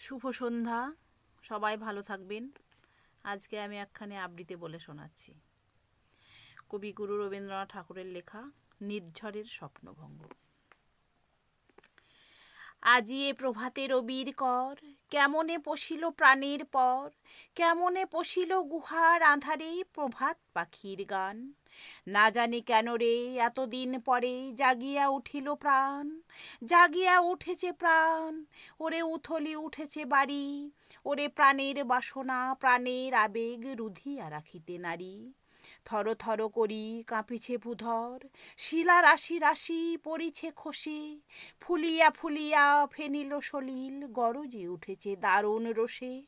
শুভ সন্ধ্যা, সবাই ভালো থাকবেন। আজকে আমি একখানি আবৃত্তি বলে শোনাচ্ছি। কবিগুরু রবীন্দ্রনাথ ঠাকুরের লেখা নির্ঝরের স্বপ্নভঙ্গ। আজি এ প্রভাতে রবির কর, কেমনে পশিল প্রাণের পর, কেমনে পশিল গুহার আঁধারে প্রভাত পাখির গান। না জানি কেন রে এতদিন পরে জাগিয়া উঠিল প্রাণ, জাগিয়া উঠেছে প্রাণ। ওরে উথলি উঠেছে বাড়ি, ওরে প্রাণের বাসনা প্রাণের আবেগ রুধিয়া রাখিতে নারী। থর থর করি কাঁপিছে ভূধর, শিলা রাশি রাশি পড়িছে খসে, ফুলিয়া ফুলিয়া ফেনিল সলিল গরজে উঠেছে দারুণ রোষে।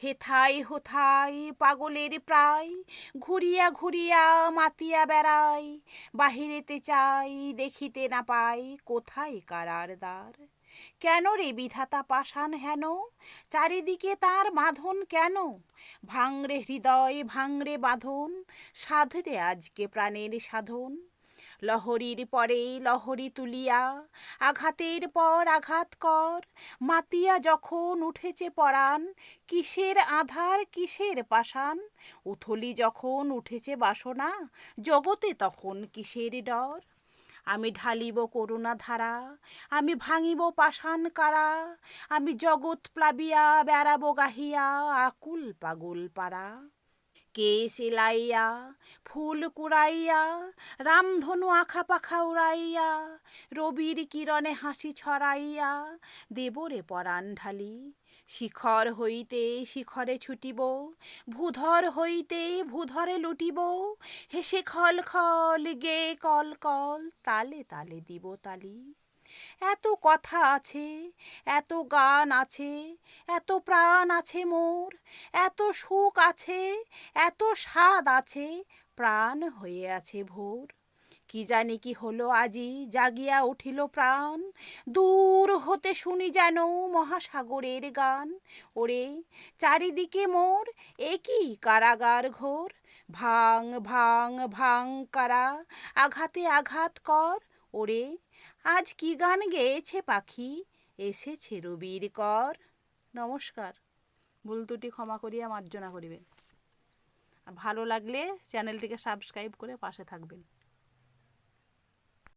হেথায় হোথায় পাগলের প্রায়, ঘুরিয়া ঘুরিয়া মাতিয়া বেড়াই, বাহিরেতে চাই দেখিতে না পাই কোথায় কারার দ্বার। কেন রে বিধাতা পাষাণ হেন, চারিদিকে তার বাঁধন কেন? ভাঙরে হৃদয় ভাঙরে বাঁধন, সাধরে আজকে প্রাণের সাধন। লহরীর পরে লহরী তুলিয়া আঘাতের পর আঘাত কর, মাতিয়া যখন উঠেছে পরাণ, কিসের আধার কিসের পাষাণ। উথলি যখন উঠেছে বাসনা, জগতে তখন কিসের ডর। আমি ঢালিব করুণা ধারা, আমি ভাঙিব পাষাণ কারা, আমি জগৎ প্লাবিয়া বেড়াবো গাহিয়া আকুল পাগল পারা। কে সেলাইয়া ফুল কুড়াইয়া, রামধনু আখা পাখা উড়াইয়া, রবির কিরণে হাসি ছড়াইয়া দেবরে পরাণ ঢালি। শিখর হইতে শিখরে ছুটিব, ভূধর হইতে ভূধরে লুটিব, হেসে খল খল গে কল কল তালে তালে দিব তালি। এত কথা আছে, এত গান আছে, এত প্রাণ আছে মোর, এত সুখ আছে, এত স্বাদ আছে, প্রাণ হয়ে আছে ভোর। কি জানি কি হলো আজি জাগিয়া উঠিল প্রাণ, দূর হতে শুনি যেন মহাসাগরের গান। ওরে চারিদিকে মোর একই কারাগার ঘোর, ভাঙ ভাঙ ভাঙ কারা, আঘাতে আঘাত কর। ওরে আজ কি গান গেয়েছে পাখি, এসেছে রবির কর। নমস্কার, ভুল ত্রুটি ক্ষমা করিয়া মার্জনা করিবেন। ভালো লাগলে চ্যানেলটিকে সাবস্ক্রাইব করে পাশে থাকবেন।